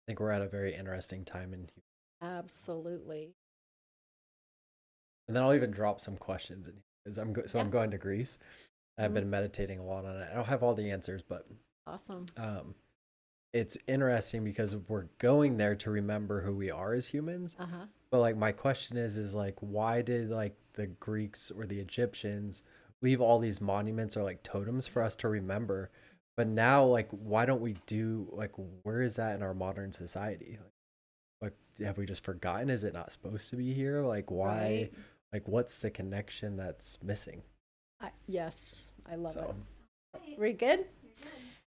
think we're at a very interesting time Absolutely. and then I'll even drop some questions in here because Yeah. I'm going to Greece. I've Mhm. been meditating a lot on it. I don't have all the answers, but Awesome. um, it's interesting because we're going there to remember who we are as humans. Uh-huh. But like my question is like why did like the Greeks or the Egyptians leave all these monuments or like totems for us to remember? But now like why don't we do like where is that in our modern society? Like have we just forgotten? Is it not supposed to be here? Like why Right. like what's the connection that's missing? Yes, I love it. So We good?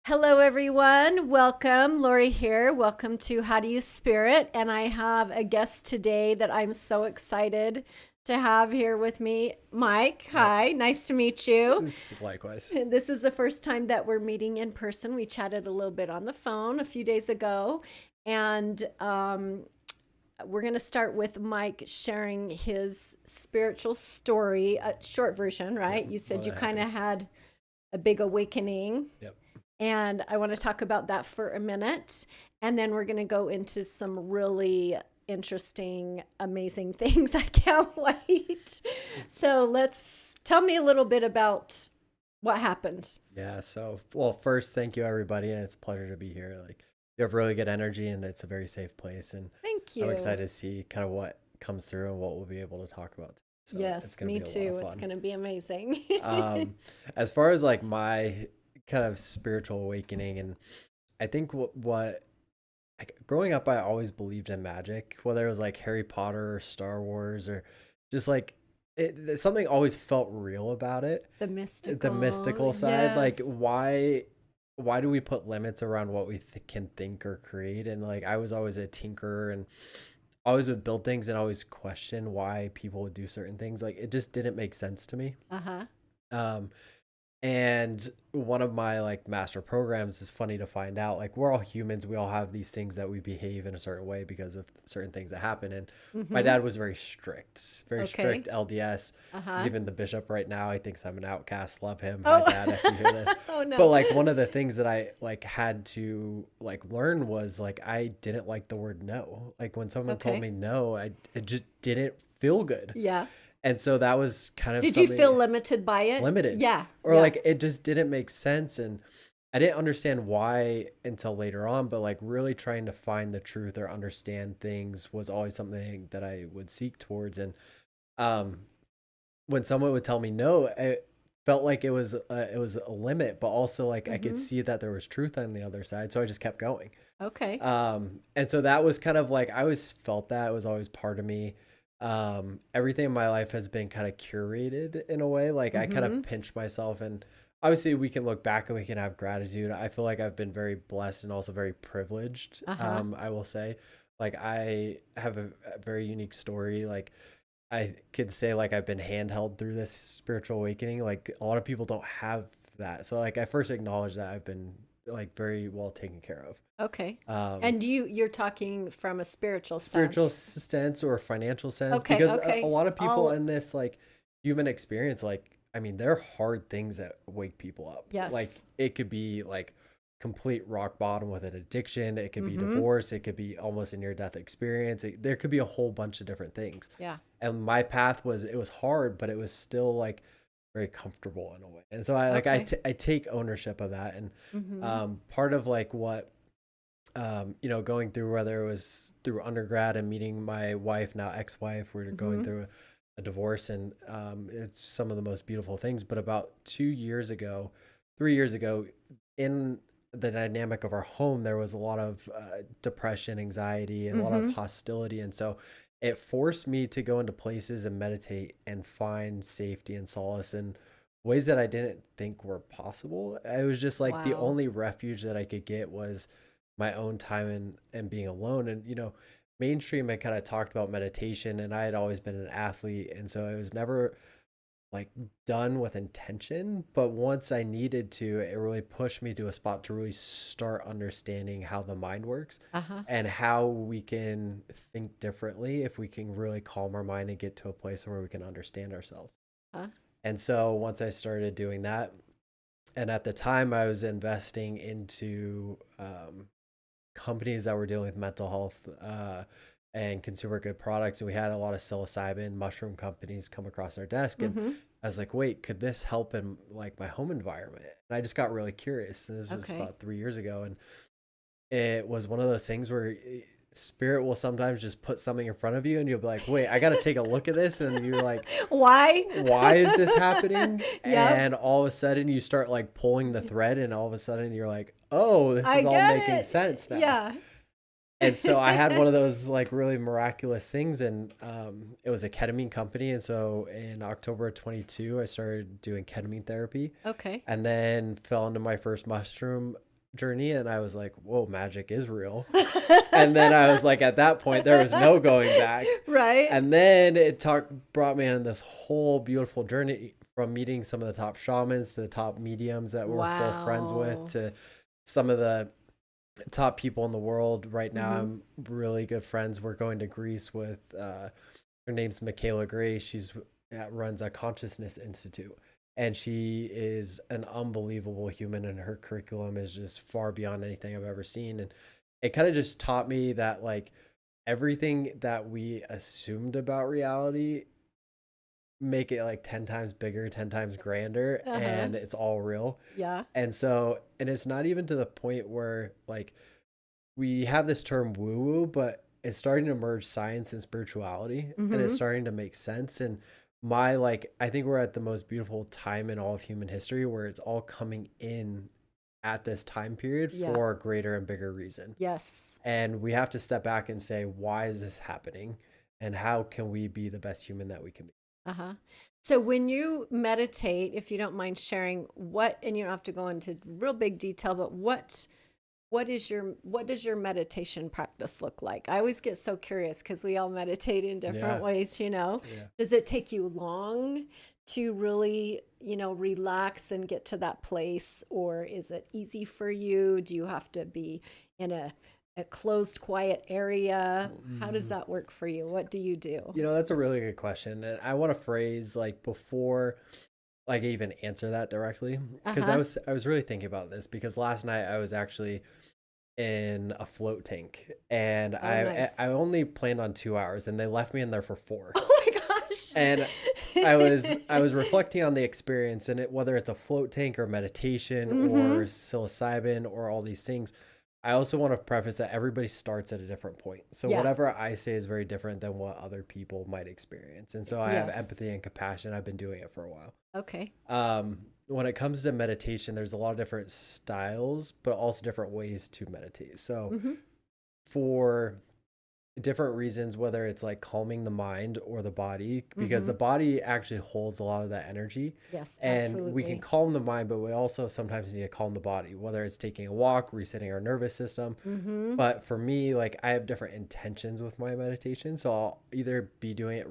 Hello, everyone. Welcome. Lori here. Welcome to How Do You Spirit? And I have a guest today that I'm so excited to have here with me. Mike, yep. hi. Nice to meet you. It's likewise. This is the first time that we're meeting in person. We chatted a little bit on the phone a few days ago. And we're going to start with Mike sharing his spiritual story, a short version, Yep. right? You said More you than kind of happy. had a big awakening, Yep. and I want to talk about that for a minute. And then we're going to go into some really interesting, amazing things. I can't wait. So let's tell me a little bit about what happened. Yeah. So, well, first, thank you everybody, and it's a pleasure to be here. Like, you have really good energy, and it's a very safe place. And Thank I'm you. excited to see kind of what comes through and what we'll be able to talk about. So, it's Yes, going to me be a lot of too. It's fun. going to be amazing. Um, as far as like my kind of spiritual awakening, and I think what like growing up, I always believed in magic, whether it was like Harry Potter or Star Wars or just like something always felt real about it. The The mystical. mystical side, like Yes. why do we put limits around what we can think or create? And like I was always a tinkerer and always would build things and always question why people would do certain things. Like it just didn't make sense to me. Uh huh. Um, and one of my like master programs is funny to find out like we're all humans, we all have these things that we behave in a certain way because of certain things that happen. And Mm my hmm. dad was very Okay. strict LDS. Uh He's huh. even the bishop right now. He thinks I'm an outcast. Love him. Hi Oh, dad, if you hear this. oh But no. like one of the things that I like had to like learn was like I didn't like the word no. Like when someone told Okay. me no, it just didn't feel good. Yeah. And so that was kind of Did you feel something limited by it? limited, Yeah. or Yeah. like it just didn't make sense. And I didn't understand why until later on, but like really trying to find the truth or understand things was always something that I would seek towards. And um when someone would tell me no, it felt like it was a limit, but also like I could Mm-hmm. see that there was truth on the other side, so I just kept going. Okay. And so that was kind of like I always felt that it was always part of me. Everything in my life has been kind of curated in a way. Like I kind Mm-hmm. of pinch myself, and obviously we can look back and we can have gratitude. I feel like I've been very blessed and also very privileged. Uh-huh. I will say, like I have a very unique story. Like I could say like I've been handheld through this spiritual awakening. Like a lot of people don't have that. So like I first acknowledge that I've been like very well taken care of. Okay. Um, And you're talking from a spiritual spiritual sense. sense or financial sense Okay, because a okay. lot of people All in this like human experience, like I mean they're hard things that wake people up. Like yes. it could be like complete rock bottom with an addiction, it could be Mm-hmm. divorce, it could be almost a near death experience, there could be a whole bunch of different things. Yeah. And my path was, it was hard, but it was still like very comfortable in a way. And so Okay. I take ownership of that. And Mm-hmm. part of like what you know, going through, whether it was through undergrad and meeting my wife, now ex-wife, we're going Mm-hmm. through a divorce, and it's some of the most beautiful things. But about 2 years ago, 3 years ago, in the dynamic of our home, there was a lot of depression, anxiety, and a lot of Mm-hmm. hostility. And so it forced me to go into places and meditate and find safety and solace in ways that I didn't think were possible. It was just like the Wow. only refuge that I could get was my own time and being alone. And you know, mainstream had kind of talked about meditation, and I had always been an athlete, and so it was never like done with intention. But once I needed to, it really pushed me to a spot to really start understanding how the mind works Uh-huh. and how we can think differently if we can really calm our mind and get to a place where we can understand ourselves. Huh? And so once I started doing that, and at the time I was investing into companies that were dealing with mental health and consumer good products, and we had a lot of psilocybin mushroom companies come across our desk, and Mm-hmm. I was like, wait, could this help in like my home environment? And I just got really curious. And this was Okay. about 3 years ago, and it was one of those things where spirit will sometimes just put something in front of you, and you'll be like, wait, I got to take a look at this, and you're like, Why? why is this happening? Yep. And all of a sudden you start like pulling the thread, and all of a sudden you're like, oh, this I is all get making it. sense now. Yeah. And so I had one of those like really miraculous things, and it was a ketamine company. And so in October of 22, I started doing ketamine therapy, Okay. and then fell into my first mushroom journey, and I was like, whoa, magic is real. And then I was like, at that point there was no going back. Right. And then it brought me on this whole beautiful journey, from meeting some of the top shamans to the top mediums that we're both friends Wow. with, to some of the top people in the world. Right now, Mhm. I'm really good friends. We're going to Greece with, her name's Michaela Gray. Runs a Consciousness Institute. And she is an unbelievable human, and her curriculum is just far beyond anything I've ever seen. And it kind of just taught me that like everything that we assumed about reality, make it like 10 times bigger, 10 times grander, Uh-huh. and it's all real. Yeah. And so, and it's not even to the point where like we have this term woo woo, but it's starting to merge science and spirituality, and it's Mhm. starting to make sense. And I think we're at the most beautiful time in all of human history, where it's all coming in at this time period Yeah. for a greater and bigger reason. Yes. And we have to step back and say, why is this happening? And how can we be the best human that we can be? Uh-huh. So when you meditate, if you don't mind sharing what, and you don't have to go into real big detail, but what does your meditation practice look like? I always get so curious because we all meditate in different Yeah. ways, Yeah. Does it take you long to really, relax and get to that place, or is it easy for you? Do you have to be in a closed, quiet area? How does that work for you? What do you do? That's a really good question. And I want to phrase like before like I even answer that directly, because Uh-huh. I was really thinking about this, because last night I was actually in a float tank, and Oh, nice. I only planned on 2 hours, and they left me in there for 4. Oh my gosh. And I was reflecting on the experience, and whether it's a float tank or meditation or Mhm. psilocybin or all these things. I also want to preface that everybody starts at a different point. So Yeah. whatever I say is very different than what other people might experience. And so I have Yes. empathy and compassion. I've been doing it for a while. Okay. When it comes to meditation, there's a lot of different styles, but also different ways to meditate. So Mhm. for different reasons, whether it's like calming the mind or the body, because the Mhm. body actually holds a lot of that energy, Yes, and we can absolutely. calm the mind, but we also sometimes need to calm the body, whether it's taking a walk, resetting our nervous system. Mhm. But for me, like I have different intentions with my meditation. So I'll either be doing it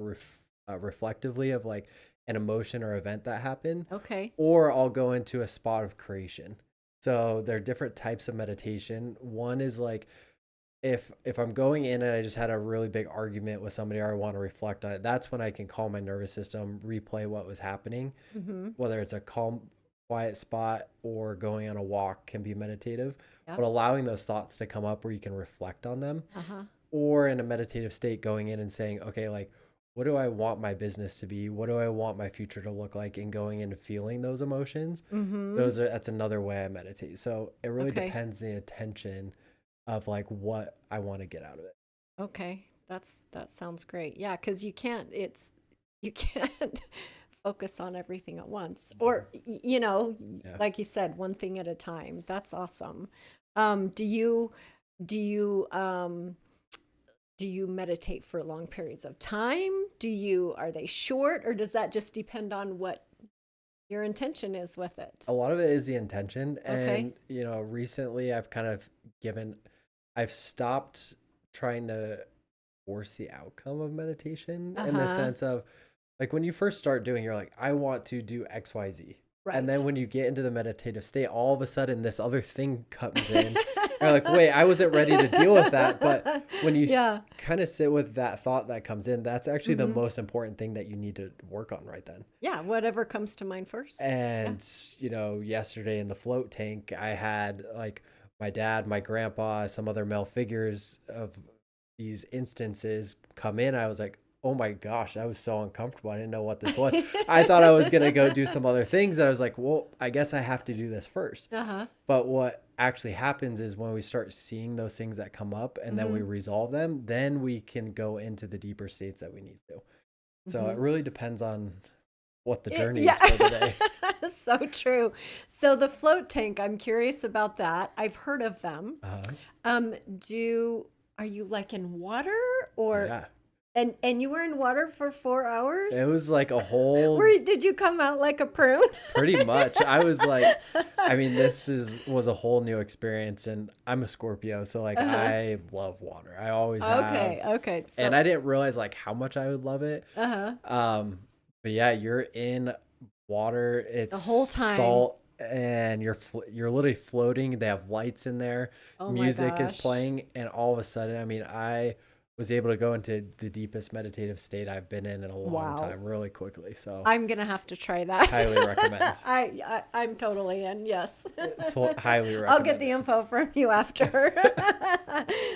reflectively of like an emotion or event that happened, Okay. or I'll go into a spot of creation. So there are different types of meditation. One is like if I'm going in and I just had a really big argument with somebody, or I want to reflect on it, that's when I can calm my nervous system, replay what was happening. Mhm. Whether it's a calm, quiet spot or going on a walk can be meditative, Yep. but allowing those thoughts to come up where you can reflect on them, Uh-huh. or in a meditative state, going in and saying, okay, like, what do I want my business to be? What do I want my future to look like? And going in and feeling those emotions, Mhm. that's another way I meditate. So it really Okay. depends the attention of like what I want to get out of it. Okay. That sounds great. Yeah, because you can't focus on everything at once. Or Yeah. like you said, one thing at a time. That's awesome. Do you do you do you meditate for long periods of time? Are they short, or does that just depend on what your intention is with it? A lot of it is the intention. Okay. And recently I've stopped trying to force the outcome of meditation, in the Uh-huh. sense of like when you first start doing, you're like, I want to do XYZ. And then Right. when you get into the meditative state, all of a sudden this other thing comes in. You're like, wait, I wasn't ready to deal with that. But when you Yeah. kind of sit with that thought that comes in, that's actually the Mhm. most important thing that you need to work on right then. Yeah, whatever comes to mind first. And yesterday in the float tank, I had like my dad, my grandpa, some other male figures of these instances come in, I was like, oh my gosh, I was so uncomfortable. I didn't know what this was. I thought I was going to go do some other things. And I was like, well, I guess I have to do this first. Uh-huh. But what actually happens is when we start seeing those things that come up and then we resolve them, then we can go into the deeper states that we need to. So it really depends on what the journey is for today. So true. So the float tank, I'm curious about that. I've heard of them. Are you like in water or Yeah. and you were in water for 4 hours? It was like a whole Did you come out like a prune? pretty much. I was like, I mean, was a whole new experience, and I'm a Scorpio, so like I love water. I always have. Okay. So, And I didn't realize like how much I would love it. But yeah, you're in water. It's the whole time. salt, and you're literally floating. They have lights in there. Oh my Music is gosh. playing, and all of a sudden, I mean, I was able to go into the deepest meditative state I've been in a long Wow. time, really quickly. So I'm gonna have to try that. highly recommend. I'm totally in. Yes. Highly recommend. I'll get the info from you after.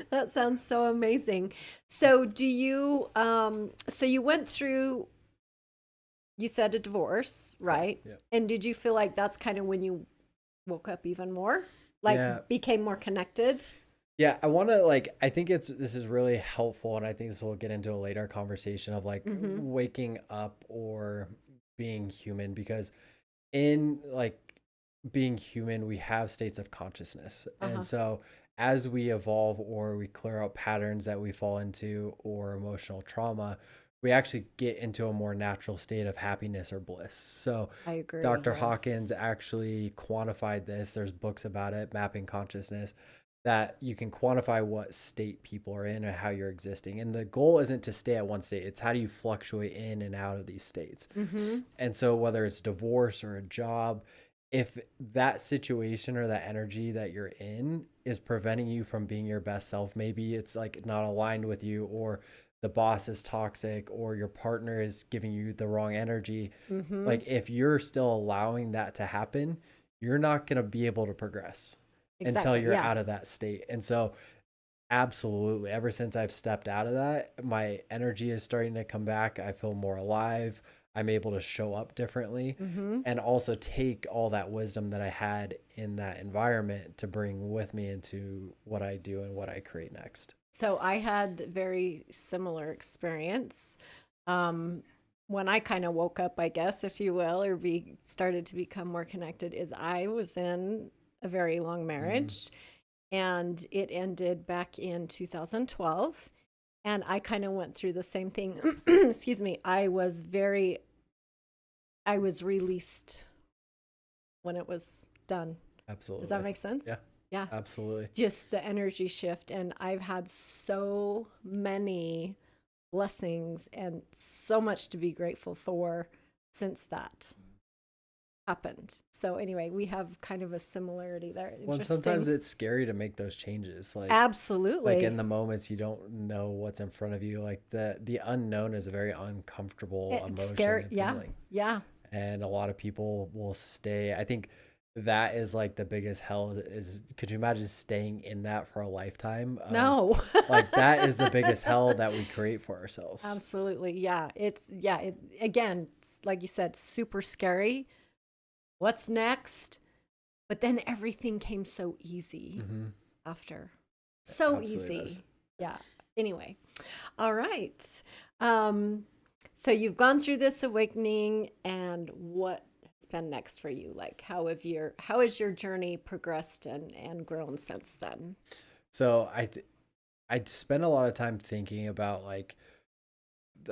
That sounds so amazing. So do you so you went through, you said a divorce, right? Yeah. And did you feel like that's kind of when you woke up even more? Like Yeah. became more connected? Yeah, I want to I think this is really helpful, and I think this will get into a later conversation of like waking up or being human, because in being human, we have states of consciousness. And so as we evolve or we clear out patterns that we fall into or emotional trauma, we actually get into a more natural state of happiness or bliss. So I agree. Dr. yes. Hawkins actually quantified this. There's books about it, mapping consciousness, that you can quantify what state people are in and how you're existing. And the goal isn't to stay at one state. It's how do you fluctuate in and out of these states. And so whether it's divorce or a job, if that situation or that energy that you're in is preventing you from being your best self, maybe it's like not aligned with you, or the boss is toxic, or your partner is giving you the wrong energy. Like if you're still allowing that to happen, you're not going to be able to progress until you're out of that state. And so absolutely, ever since I've stepped out of that, my energy is starting to come back. I feel more alive. I'm able to show up differently and also take all that wisdom that I had in that environment to bring with me into what I do and what I create next. So I had very similar experience. When I kind of woke up, I guess, if you will, or started to become more connected, is I was in a very long marriage, and it ended back in 2012. And I kind of went through the same thing. Excuse me. I was released when it was done. Absolutely. Does that make sense? Yeah. Yeah. Absolutely. Just the energy shift. And I've had so many blessings and so much to be grateful for since that happened. So anyway, we have kind of a similarity there. Well, sometimes it's scary to make those changes. Absolutely. Like in the moments you don't know what's in front of you. Like the unknown is a very uncomfortable emotion and feeling. Yeah. And a lot of people will stay. I think that is like the biggest hell is, could you imagine staying in that for a lifetime? No. Like that is the biggest hell that we create for ourselves. Absolutely. Yeah. Again, like you said, super scary. What's next? But then everything came so easy after. So easy. Yeah. Anyway. All right. So you've gone through this awakening, and what has been next for you? Like how has your journey progressed and grown since then? So I spend a lot of time thinking about like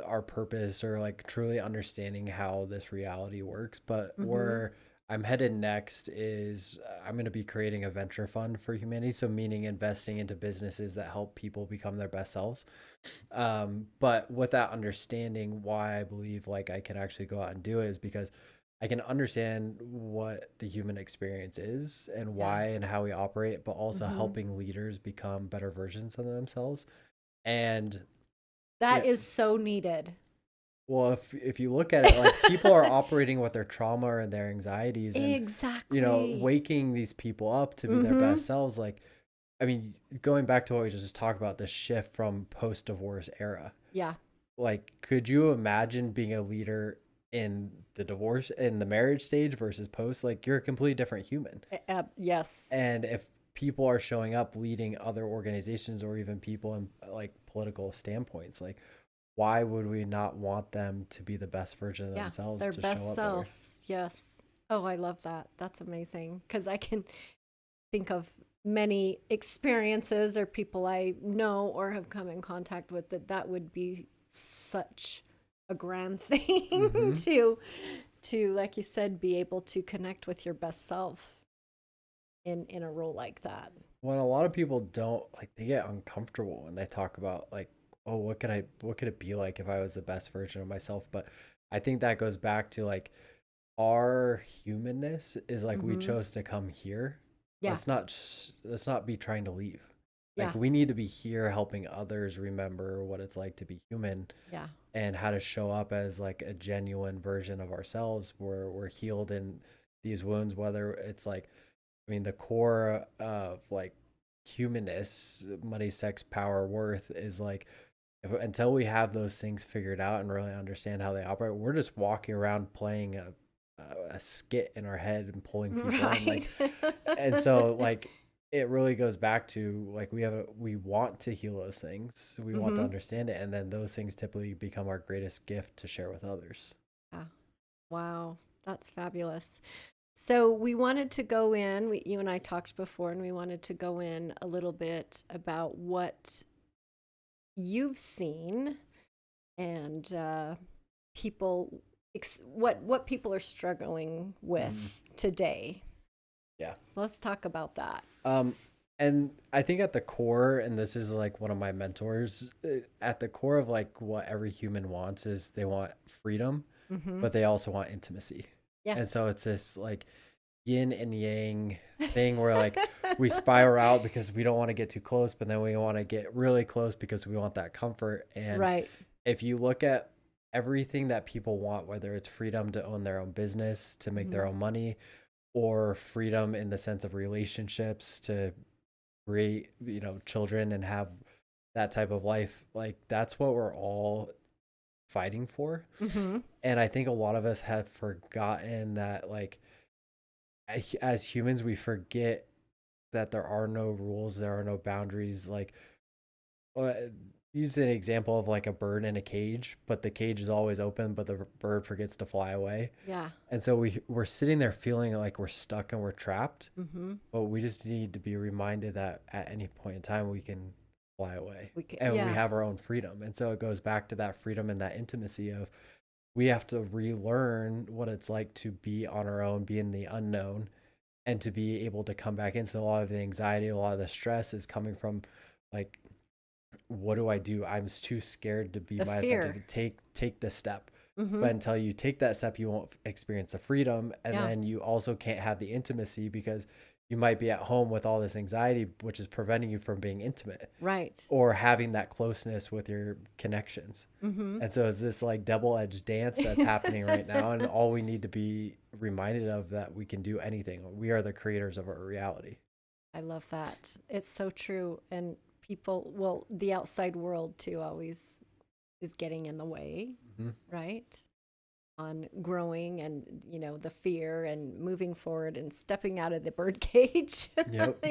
our purpose, or like truly understanding how this reality works. But where I'm headed next is I'm going to be creating a venture fund for humanity. So meaning investing into businesses that help people become their best selves. But with that understanding, why I believe like I can actually go out and do it is because I can understand what the human experience is and why and how we operate, but also helping leaders become better versions of themselves. And that is so needed. Well, if you look at it, like people are operating with their trauma and their anxieties, and Exactly. waking these people up to be their Mm-hmm. best selves. Like, I mean, going back to what we just talked about, the shift from post-divorce era. Yeah. Like, could you imagine being a leader in the marriage stage versus post? Like, you're a completely different human. Yes. And if people are showing up leading other organizations or even people in like political standpoints, like why would we not want them to be the best version of Yeah. themselves Their to show best up better? selves. Yes. Oh, I love that. That's amazing. Because I can think of many experiences or people I know or have come in contact with that would be such a grand thing Mm-hmm. to like you said be able to connect with your best self in a role like that. When a lot of people don't, like, they get uncomfortable when they talk about like, oh, what could it be like if I was the best version of myself? But I think that goes back to like our humanness is like we Mm-hmm. chose to come here. Yeah. Let's not be trying to leave. Like Yeah. we need to be here helping others remember what it's like to be human Yeah. and how to show up as like a genuine version of ourselves where we're healed in these wounds, whether it's like, I mean, the core of like humanness, money, sex, power, worth is like, until we have those things figured out and really understand how they operate, we're just walking around playing a skit in our head and pulling people in. Like, Right. and so like it really goes back to like we want to heal those things, we want to Mm-hmm. understand it, and then those things typically become our greatest gift to share with others. Yeah. Wow. That's fabulous. So we wanted to go in, you and I talked before, and we wanted to go in a little bit about what you've seen and people, what people are struggling Mm. with today. Yeah. Let's talk about that. um and I think at the core, and this is like one of my mentors, at the core of like what every human wants is they want freedom, Mm-hmm. but they also want intimacy. Yeah. And so it's this like yin and yang thing where like we spiral out because we don't want to get too close, but then we want to get really close because we want that comfort. And Right. if you look at everything that people want, whether it's freedom to own their own business, to make Mm-hmm. their own money, or freedom in the sense of relationships, to create, children and have that type of life, like that's what we're all fighting for. Mm-hmm. And I think a lot of us have forgotten that, like, as humans, we forget that there are no rules, there are no boundaries. Like, uh, use an example of like a bird in a cage, but the cage is always open, but the bird forgets to fly away. Yeah. And so we're sitting there feeling like we're stuck and we're trapped, Mm-hmm. but we just need to be reminded that at any point in time we can fly away We can, and we yeah. have our own freedom. And so it goes back to that freedom and that intimacy of, we have to relearn what it's like to be on our own, be in the unknown, and to be able to come back in. So a lot of the anxiety, a lot of the stress is coming from like, what do I do? I'm too scared to be The my authentic, fear. take the step. Mm-hmm. But until you take that step, you won't experience the freedom. And Yeah. then you also can't have the intimacy because you might be at home with all this anxiety, which is preventing you from being intimate Right. or having that closeness with your connections. Mm-hmm. And so it's this like double-edged dance that's happening right now. And all we need to be reminded of that we can do anything. We are the creators of our reality. I love that. It's so true. And people, well, the outside world too always is getting in the way, Mm-hmm. right? On growing and, the fear and moving forward and stepping out of the bird cage, Yep.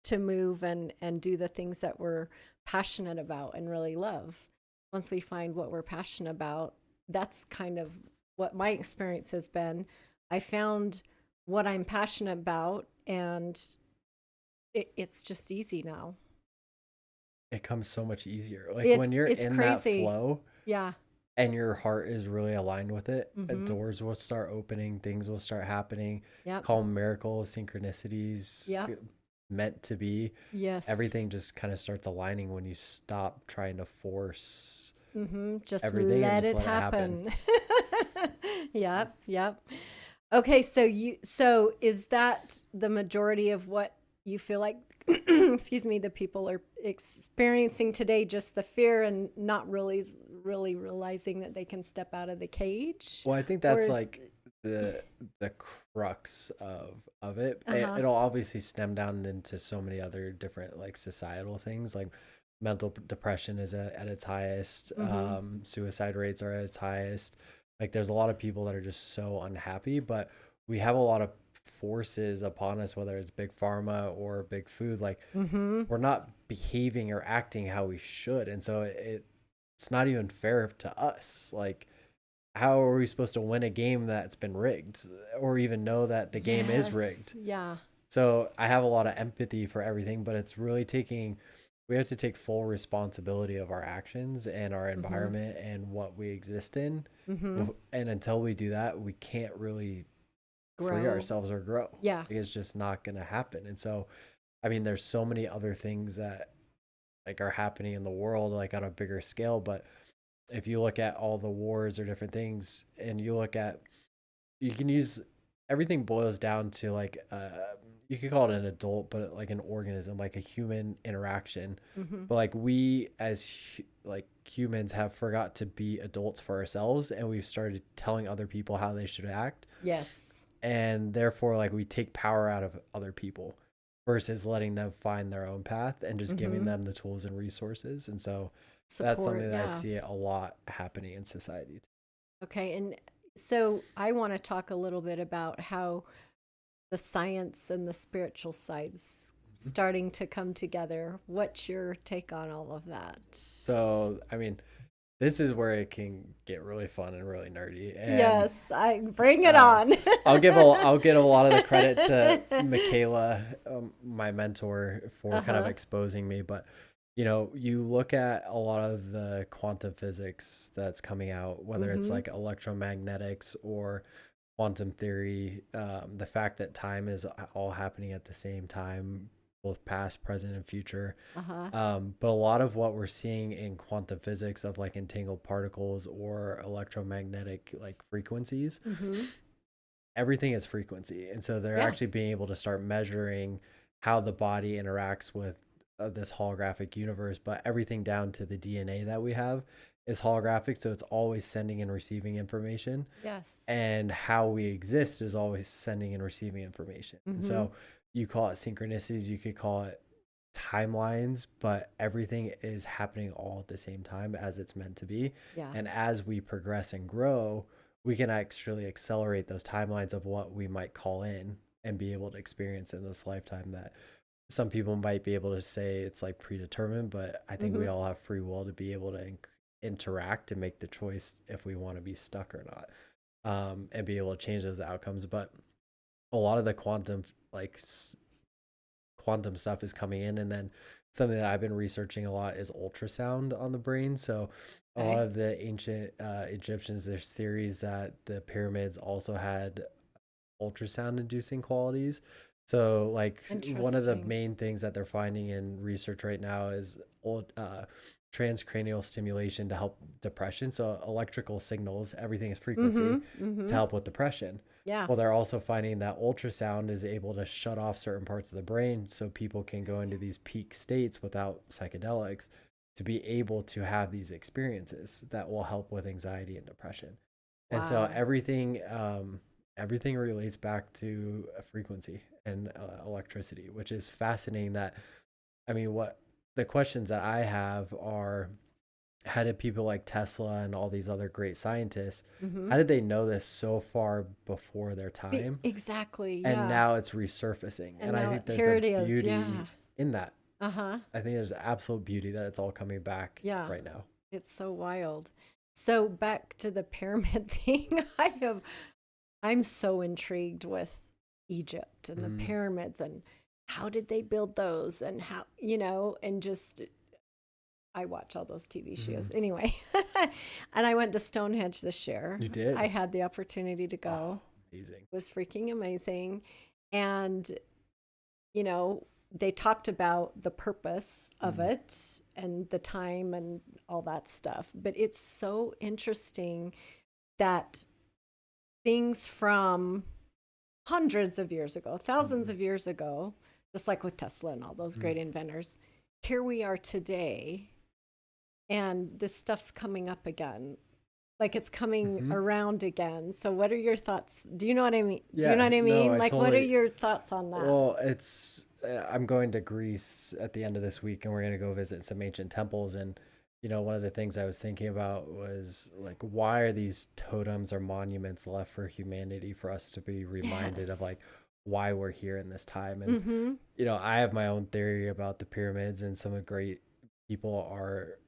to move and do the things that we're passionate about and really love. Once we find what we're passionate about, that's kind of what my experience has been. I found what I'm passionate about, and it's just easy now. It comes so much easier. Like when you're It's in that crazy. flow Yeah. and your heart is really aligned with it, Mm-hmm. doors will start opening, things will start happening. Yep. Call 'em miracles, synchronicities, Yep. meant to be. Yes. Everything just kind of starts aligning when you stop trying to force Mm-hmm. Just everything and let just it let it happen. happen. Yep. Yep. Okay. So is that the majority of what you feel like, excuse me, the people are experiencing today just the fear and not really realizing that they can step out of the cage? Well, I think Or that's is, like the crux of it. uh-huh. It'll obviously stem down into so many other different like societal things. Like depression is at its highest. Mm-hmm. Suicide rates are at its highest. Like there's a lot of people that are just so unhappy, but we have a lot of forces upon us, whether it's big pharma or big food. Like Mm-hmm. we're not behaving or acting how we should, and so it's not even fair to us. Like how are we supposed to win a game that's been rigged or even know that the game is Yes. rigged? Yeah. So I have a lot of empathy for everything, but it's really we have to take full responsibility of our actions and our Mm-hmm. environment and what we exist in. Mm-hmm. And until we do that, we can't really free Grow. ourselves or grow. Yeah. It's just not going to happen. And so, I mean, there's so many other things that like are happening in the world, like on a bigger scale, but if you look at all the wars or different things and you look at you can use everything boils down to like you could call it an adult but like an organism like a human interaction, Mm-hmm. but like we as like humans have forgot to be adults for ourselves and we've started telling other people how they should act, Yes. and therefore like we take power out of other people versus letting them find their own path and just giving Mm-hmm. them the tools and resources. And so that's Support. something that I Yeah. see a lot happening in society. Okay. And so I want to talk a little bit about how the science and the spiritual sides Mhm. starting to come together. What's your take on all of that? So, I mean, this is where it can get really fun and really nerdy. And Yes, I bring it um, on. I'll give a lot of the credit to Michaela, my mentor, for kind of Uh-huh. exposing me. But you know, you look at a lot of the quantum physics that's coming out, whether it's Mm-hmm. like electromagnetics or quantum theory, the fact that time is all happening at the same time, both past, present, and future. Uh-huh. But a lot of what we're seeing in quantum physics of like entangled particles or electromagnetic like frequencies, Mm-hmm. everything is frequency. And so they're Yeah. actually being able to start measuring how the body interacts with this holographic universe, but everything down to the DNA that we have is holographic. So it's always sending and receiving information, Yes. and how we exist is always sending and receiving information. And Mm-hmm. so you call it synchronicities, you could call it timelines, but everything is happening all at the same time as it's meant to be. Yeah. And as we progress and grow, we can actually accelerate those timelines of what we might call in and be able to experience in this lifetime. That some people might be able to say it's like predetermined, but I think we Mm-hmm. all have free will to be able to interact and make the choice if we want to be stuck or not, and be able to change those outcomes. But a lot of the like quantum stuff is coming in, and then something that I've been researching a lot is ultrasound on the brain. So a lot Okay. of the ancient Egyptians, there's theories that the pyramids also had ultrasound inducing qualities. So like one of the Interesting. main things that they're finding in research right now is transcranial stimulation to help depression. So electrical signals, everything is frequency, Mm-hmm. to Mm-hmm. help with depression. Yeah. Well, they're also finding that ultrasound is able to shut off certain parts of the brain so people can go into these peak states without psychedelics to be able to have these experiences that will help with anxiety and depression. And so Wow. everything relates back to a frequency and electricity, which is fascinating. That I mean, what the questions that I have are, how did people like Tesla and all these other great scientists, Mm-hmm. how did they know this so far before their time? Exactly. And Yeah. now it's resurfacing. And And I now think there's here a it is. Yeah. beauty in that. Uh-huh. I think there's absolute beauty that it's all coming back Yeah. right now. It's so wild. So back to the pyramid thing, I'm so intrigued with Egypt and the Mm, pyramids and how did they build those and how, and just I watch all those TV shows mhm. anyway. And I went to Stonehenge this year. You did. I had the opportunity to Oh, go. amazing. It was freaking amazing. And, they talked about the purpose of Mm, it and the time and all that stuff. But it's so interesting that things from hundreds of years ago, thousands mhm. of years ago, just like with Tesla and all those great inventors. Here we are today, and this stuff's coming up again. Like it's coming around again. So what are your thoughts? Do you know what I mean? Do you know what I mean? Like, what are your thoughts on that? Well, I'm going to Greece at the end of this week, and we're going to go visit some ancient temples. And, one of the things I was thinking about was like, why are these totems or monuments left for humanity for us to be reminded of, like, why we're here in this time? And, I have my own theory about the pyramids, and some of great people are,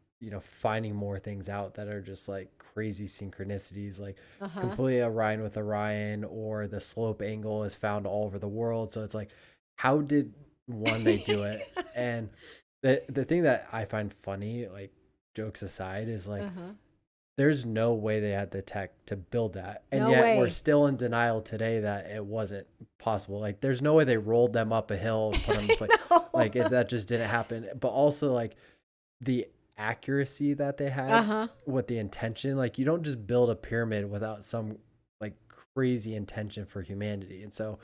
finding more things out that are just like crazy synchronicities, like completely Orion with Orion, or the slope angle is found all over the world. So it's like, how did they do it? And the thing that I find funny, like jokes aside, is like, there's no way they had the tech to build that. And yet we're still in denial today that it wasn't possible. Like there's no way they rolled them up a hill, put them, like that just didn't happen. But also like the accuracy that they had with the intention, like you don't just build a pyramid without some like crazy intention for humanity. And so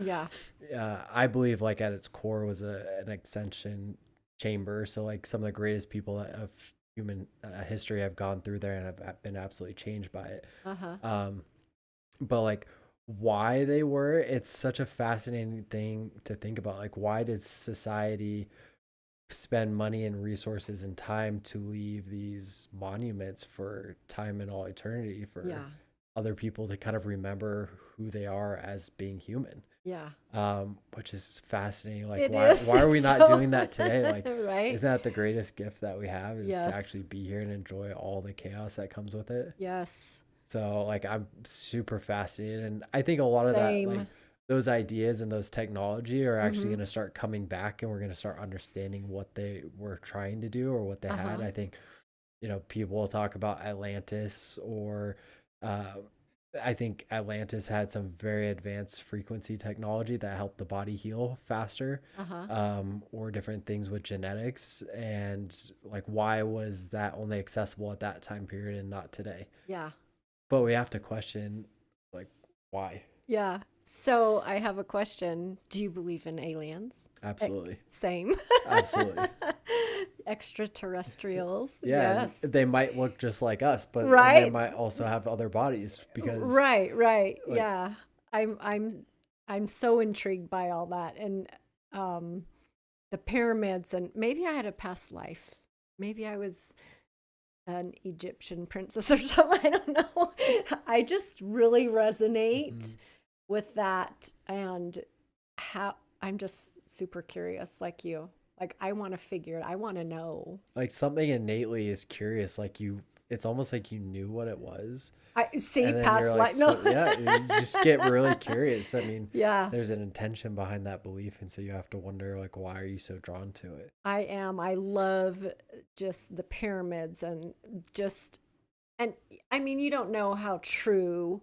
I believe like at its core was an ascension chamber. So like some of the greatest people of human history have gone through there and have been absolutely changed by it. But like why they were, it's such a fascinating thing to think about. Like why did society spend money and resources and time to leave these monuments for time and all eternity for other people to kind of remember who they are as being human? Which is fascinating. Like why are we not doing that today? Like isn't that the greatest gift that we have, is to actually be here and enjoy all the chaos that comes with it? So like I'm super fascinated, and I think a lot of that, like those ideas and those technology are actually going to start coming back, and we're going to start understanding what they were trying to do or what they had. I think, people will talk about Atlantis, or I think Atlantis had some very advanced frequency technology that helped the body heal faster, or different things with genetics. And like, why was that only accessible at that time period and not today? But we have to question, like, why? So I have a question. Do you believe in aliens? Absolutely. Same. Absolutely. Extraterrestrials. Yeah. Yes. They might look just like us, but they might also have other bodies because. Right. Like, yeah. I'm so intrigued by all that, and the pyramids, and maybe I had a past life. Maybe I was an Egyptian princess or something. I don't know. I just really resonate with that, and how I'm just super curious, like you. Like I want to figure it. I want to know. Like something innately is curious. Like it's almost like you knew what it was. I see past life. No. So, you just get really curious. I mean, there's an intention behind that belief, and so you have to wonder, like, why are you so drawn to it? I am. I love just the pyramids, and I mean, you don't know how true,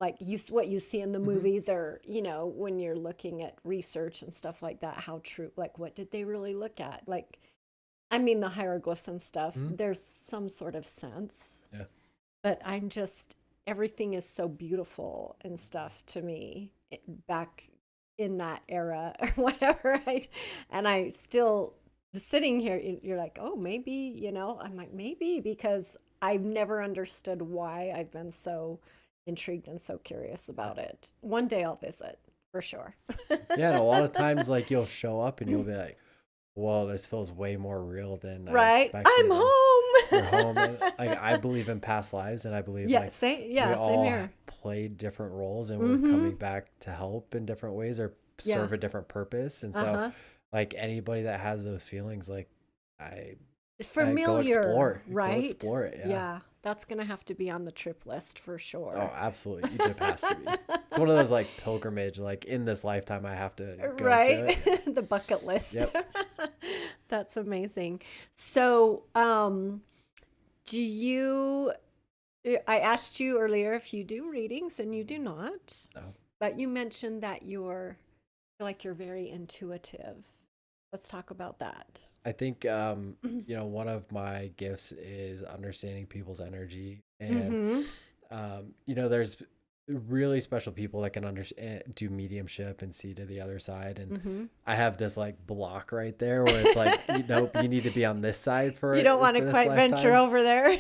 like what you see in the movies, or when you're looking at research and stuff like that, how true, like what did they really look at? Like, I mean, the hieroglyphs and stuff, there's some sort of sense. But everything is so beautiful and stuff to me back in that era or whatever. And I still sitting here, you're like, oh, maybe, I'm like, maybe, because I've never understood why I've been so intrigued and so curious about it. One day I'll visit for sure. Yeah, and a lot of times, like, you'll show up and you'll be like, whoa, this feels way more real than I expected. I'm home. You're home. And, like, I believe in past lives, and I believe we all here. played different roles, and we're coming back to help in different ways or serve a different purpose. And so like anybody that has those feelings, like familiar, go explore, right? Go explore it. Yeah, that's gonna have to be on the trip list for sure. Oh, absolutely. Egypt has to be. It's one of those like pilgrimage, like in this lifetime I have to go to it. The bucket list. Yep. That's amazing. So I asked you earlier if you do readings, and you do not. No. But you mentioned that you're very intuitive. Let's talk about that. I think one of my gifts is understanding people's energy, and there's really special people that can understand, do mediumship and see to the other side. And Mm-hmm. I have this like block right there where it's like, nope, you need to be on this side for You don't want for to this quite venture lifetime. over there.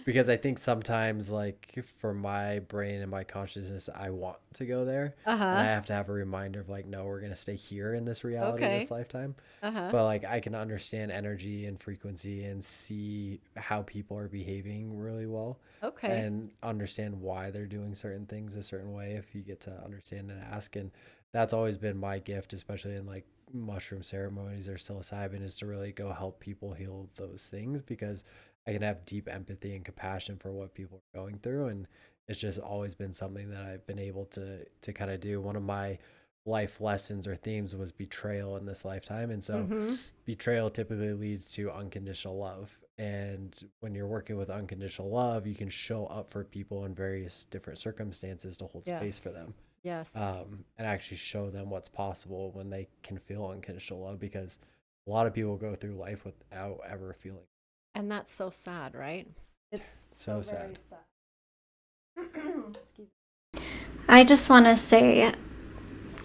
Because I think sometimes, like, for my brain and my consciousness, I want to go there, and I Uh-huh. have to have a reminder of like, no, we're gonna stay here in this reality, Okay. this lifetime. Uh-huh. But like, I can understand energy and frequency and see how people are behaving really well, Okay. and understand why they're doing certain things a certain way if you get to understand and ask. And that's always been my gift, especially in like mushroom ceremonies or psilocybin, is to really go help people heal those things, because I can have deep empathy and compassion for what people are going through. And it's just always been something that I've been able to kind of do. One of my life lessons or themes was betrayal in this lifetime. And so Mm-hmm. betrayal typically leads to unconditional love. And when you're working with unconditional love, you can show up for people in various different circumstances to hold space for Yes. them, Yes. and actually show them what's possible when they can feel unconditional love, because a lot of people go through life without ever feeling. And that's so sad, right? It's So very sad. sad. Excuse I just want to say,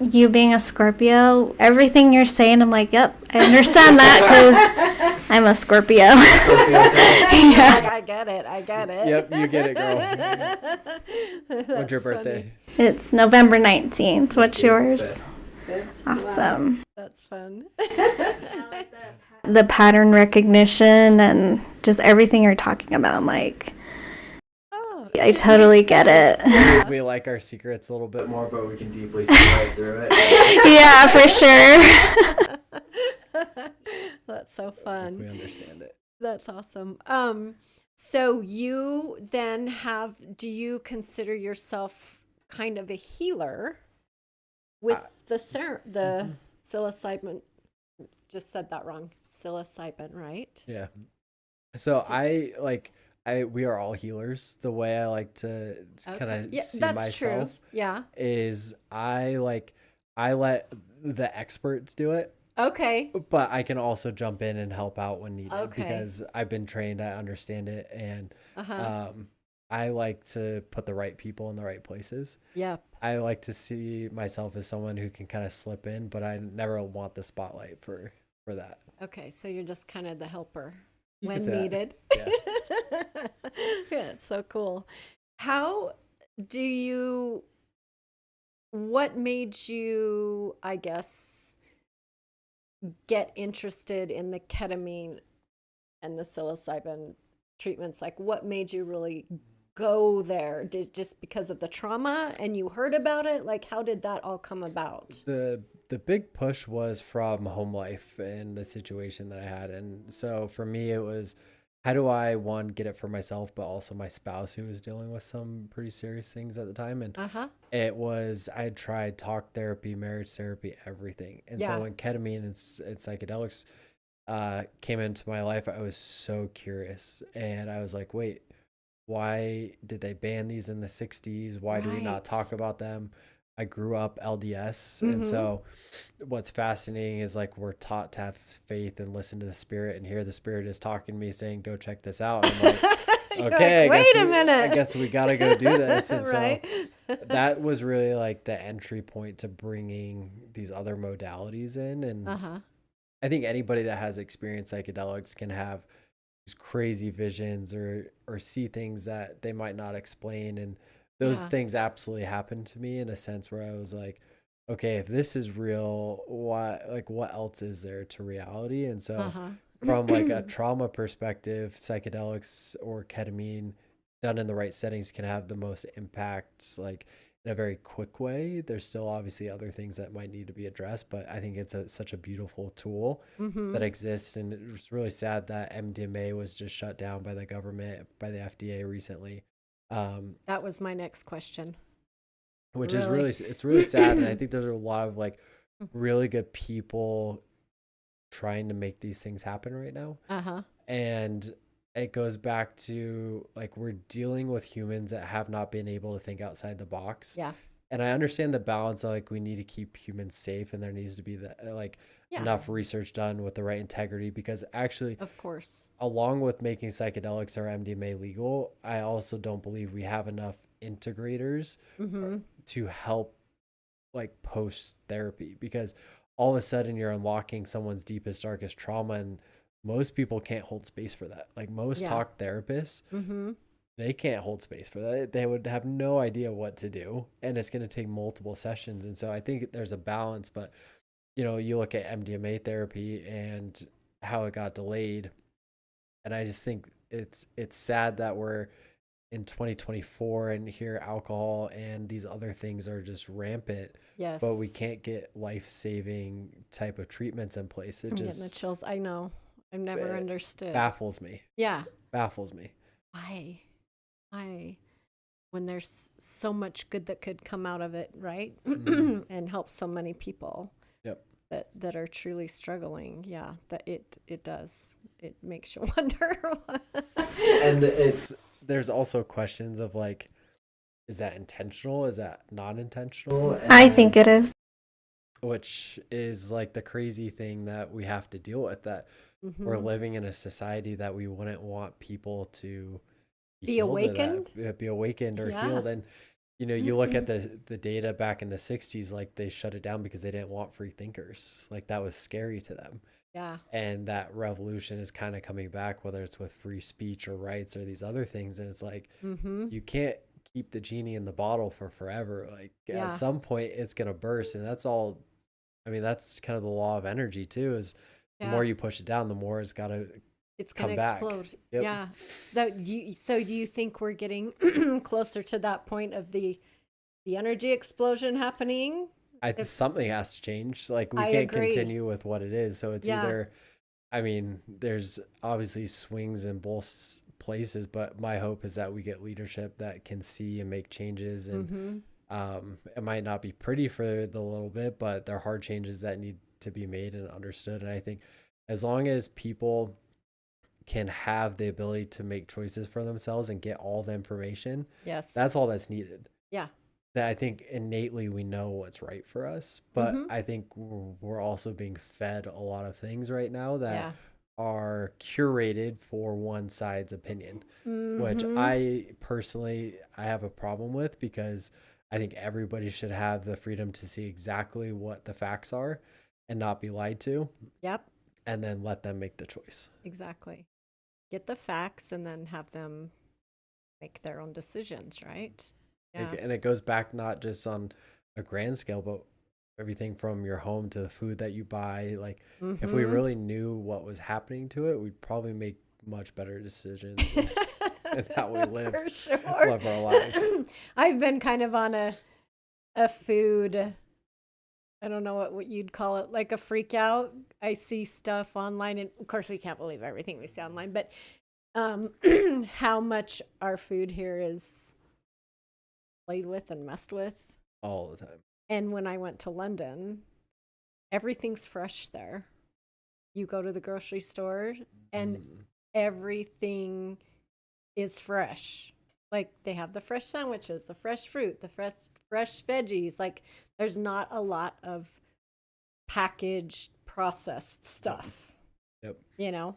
you being a Scorpio, everything you're saying, I'm like, yep, I understand that because I'm a Scorpio. me. Yeah. Like, I get it. I get it. Yep, you get it, girl. When's your That's birthday? It's November 19th. What's yours? funny. Awesome. That's fun. The pattern recognition and just everything you're talking about, I'm like, Oh, I totally get it. We like our secrets a little bit more, but we can deeply see right through it. Yeah, for sure. that's so We fun. understand it. That's awesome. So you then do you consider yourself kind of a healer with the psilocybin? Just said that wrong. Psilocybin, right? Yeah. So we are all healers. The way I like to kind of Yeah, see that's myself true. Yeah. is I let the experts do it, Okay. but I can also jump in and help out when needed, Okay. because I've been trained, I understand it, and Uh-huh. I like to put the right people in the right places. Yeah. I like to see myself as someone who can kind of slip in, but I never want the spotlight for that. Okay, so you're just kind of the helper You can when say that. needed. Yeah. Yeah, it's so cool. How do you, what made you, I guess, get interested in the ketamine and the psilocybin treatments? Like, what made you really go there? Just because of the trauma and you heard about it? Like, how did that all come about? The big push was from home life and the situation that I had. And so for me, it was, how do I, one, get it for myself, but also my spouse, who was dealing with some pretty serious things at the time. And Uh-huh. it was, I had tried talk therapy, marriage therapy, everything. And Yeah. so when ketamine and psychedelics came into my life, I was so curious. And I was like, wait, why did they ban these in the 60s? Why do we not Right. talk about them? I grew up LDS. Mhm. And so what's fascinating is like we're taught to have faith and listen to the spirit, and here the spirit is talking to me saying, go check this out. And I'm like, You're okay, like, wait a minute. I guess we got to go do this. And Right? so that was really like the entry point to bringing these other modalities in. And Uh-huh. I think anybody that has experienced psychedelics can have these crazy visions or see things that they might not explain. And those Yeah. things absolutely happened to me in a sense where I was like, okay, if this is real, what else is there to reality? And so Uh-huh. from like a trauma perspective, psychedelics or ketamine done in the right settings can have the most impact, like in a very quick way. There's still obviously other things that might need to be addressed, but I think it's such a beautiful tool Mm-hmm. that exists. And it was really sad that MDMA was just shut down by the government, by the FDA recently. That was my next question. Which Really? is it's really sad. And I think there's a lot of like really good people trying to make these things happen right now. Uh-huh. And it goes back to like we're dealing with humans that have not been able to think outside the box. Yeah. And I understand the balance of like we need to keep humans safe, and there needs to be Yeah. enough research done with the right integrity, because actually Of course. along with making psychedelics or MDMA legal, I also don't believe we have enough integrators Mm-hmm. to help like post therapy, because all of a sudden you're unlocking someone's deepest, darkest trauma, and most people can't hold space for that. Like most Yeah. talk therapists, Mm-hmm. they can't hold space for that. They would have no idea what to do, and it's going to take multiple sessions. And so I think there's a balance, but you look at MDMA therapy and how it got delayed, and I just think it's sad that we're in 2024 and here alcohol and these other things are just rampant, Yes. but we can't get life-saving type of treatments in place. It I'm getting the just chills. I know. I've never Eh, understood. baffles me. Yeah. Baffles me. Why? When there's so much good that could come out of it, right? Mhm. And help so many people. Yep. That are truly struggling. Yeah, that it does. It makes you wonder. And there's also questions of like, is that intentional? Is that not intentional? I think it is. Which is like the crazy thing that we have to deal with, that we're Mhm. living in a society that we wouldn't want people to Be healed of that, awakened? be awakened or Yeah. healed. And you look at the data back in the 60s, like they shut it down because they didn't want free thinkers. Like that was scary to them. Yeah. And that revolution is kind of coming back, whether it's with free speech or rights or these other things. And it's like, Mm-hmm. you can't keep the genie in the bottle for forever. Like Yeah. at some point it's going to burst. And that's all. I mean, that's kind of the law of energy too, is the more you push it down, the more it's got to It's come gonna back. explode. Yep. Yeah. So do you think we're getting closer to that point of the energy explosion happening? Something has to change. Like we I can't agree. continue with what it is. So it's Yeah. either, I mean, there's obviously swings in both places, but my hope is that we get leadership that can see and make changes. And Mm-hmm. it might not be pretty for the little bit, but they're hard changes that need to be made and understood. And I think as long as people can have the ability to make choices for themselves and get all the information, Yes. that's all that's needed. Yeah. That I think innately we know what's right for us, but Mhm. I think we're also being fed a lot of things right now that Yeah. are curated for one side's opinion, which Mhm. I personally I have a problem with, because I think everybody should have the freedom to see exactly what the facts are and not be lied to, Yep. and then let them make the choice. Exactly. Get the facts and then have them make their own decisions, right? Yeah. And it goes back not just on a grand scale, but everything from your home to the food that you buy. Like if we Mhm. really knew what was happening to it, we'd probably make much better decisions and how we live, For sure. live our lives. I've been kind of on a food, I don't know what you'd call it, like a freak out. I see stuff online, and of course we can't believe everything we see online, but how much our food here is played with and messed with. All the time. And when I went to London, everything's fresh there. You go to the grocery store and Mm. everything is fresh. Like they have the fresh sandwiches, the fresh fruit, the fresh veggies. Like there's not a lot of packaged processed stuff. Yep. You know?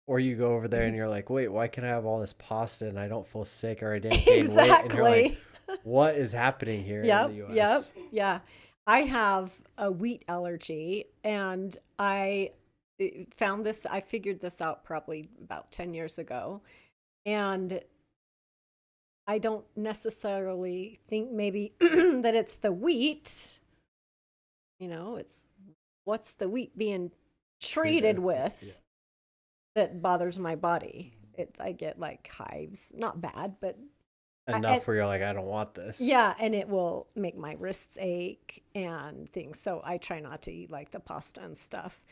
Or you go over there and you're like, wait, why can I have all this pasta and I don't feel sick or I didn't gain weight? And you're Exactly. like, what is happening here Yep. in the US? Yep. Yeah. I have a wheat allergy, and I found this, I figured this out probably about 10 years ago. And I don't necessarily think maybe that it's the wheat, it's what's the wheat being treated Treated, with yeah. that bothers my body. I get like hives, not bad, but Enough where you're like, I don't want this. yeah, and it will make my wrists ache and things. So I try not to eat like the pasta and stuff.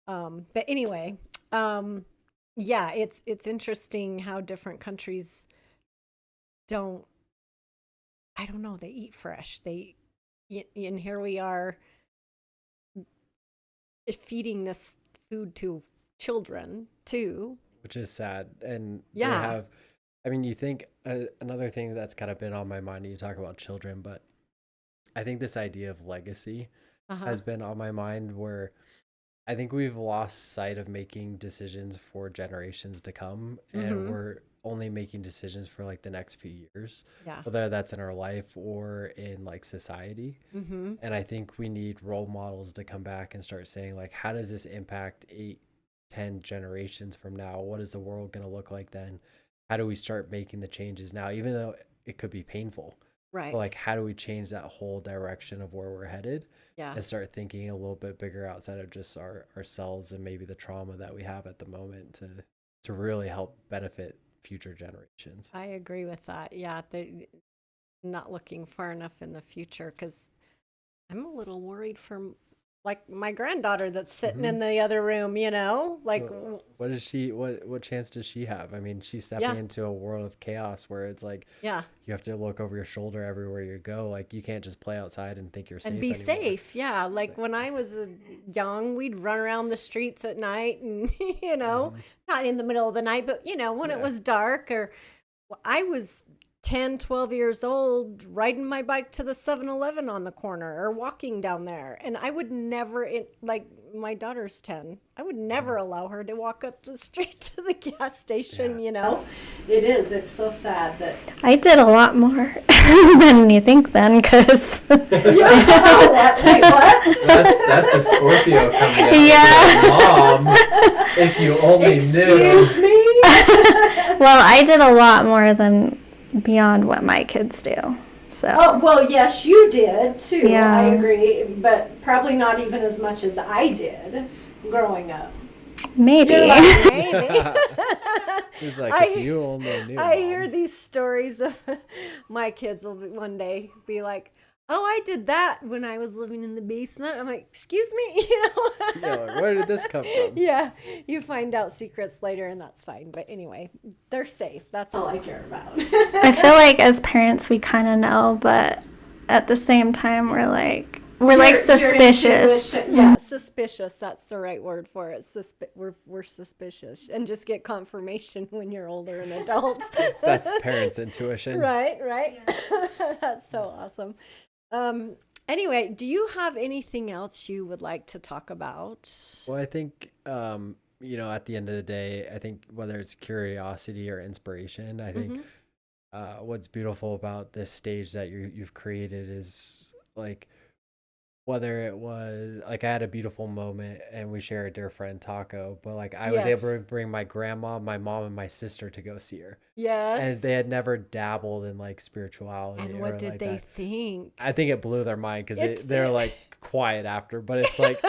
But anyway, yeah, it's interesting how different countries don't, I don't know, they eat fresh. And here we are feeding this food to children too. Which is sad. And Yeah. you think another thing that's kind of been on my mind, you talk about children, but I think this idea of legacy has been on my mind, where I think we've lost sight of making decisions for generations to come. And Mhm. we're only making decisions for like the next few years, Yeah. whether that's in our life or in like society. Mm-hmm. And I think we need role models to come back and start saying like, how does this impact 8, 10 generations from now? What is the world going to look like then? How do we start making the changes now, even though it could be painful? Right. But like, how do we change that whole direction of where we're headed Yeah. and start thinking a little bit bigger outside of just ourselves and maybe the trauma that we have at the moment to really help benefit future generations. I agree with that. Yeah. They're not looking far enough in the future, because I'm a little worried for like my granddaughter that's sitting in the other room, like, What is she, what chance does she have? I mean, she's stepping into a world of chaos where it's like, yeah. you have to look over your shoulder everywhere you go. Like, you can't just play outside and think you're safe And be anymore. safe. Yeah. Like when I was young, we'd run around the streets at night and, not in the middle of the night, but, when it was dark, or I was 10, 12 years old, riding my bike to the 7-Eleven on the corner or walking down there. And I would never, like my daughter's 10, I would never allow her to walk up the street to the gas station, It's so sad that. I did a lot more than you think then, because. Wait, what? That's a Scorpio coming out. Yeah. Mom, if you only Excuse knew. me? Well, I did a lot more than beyond what my kids do. So. Oh, well, yes, you did too. Yeah. I agree, but probably not even as much as I did growing up. Maybe. You're like, maybe. He's like, I- if you only knew. I Mom. hear these stories of my kids will one day be like, "Oh, I did that when I was living in the basement." I'm like, "Excuse me," Yeah, like, where did this come from? Yeah, you find out secrets later, and that's fine. But anyway, they're safe. That's all I care about. I feel like as parents we kind of know, but at the same time we're like Your suspicious. intuition- yeah, suspicious. That's the right word for it. We're suspicious, and just get confirmation when you're older and adults. That's parents' intuition. Right. That's so awesome. Anyway, do you have anything else you would like to talk about? Well, I think, at the end of the day, I think whether it's curiosity or inspiration, I think what's beautiful about this stage that you've created is like, whether it was like I had a beautiful moment and we share a dear friend Taco, but like I was able to bring my grandma, my mom, and my sister to go see her. Yes. And they had never dabbled in like spirituality. And or what did like they that. think? I think it blew their mind because they're like quiet after, but it's like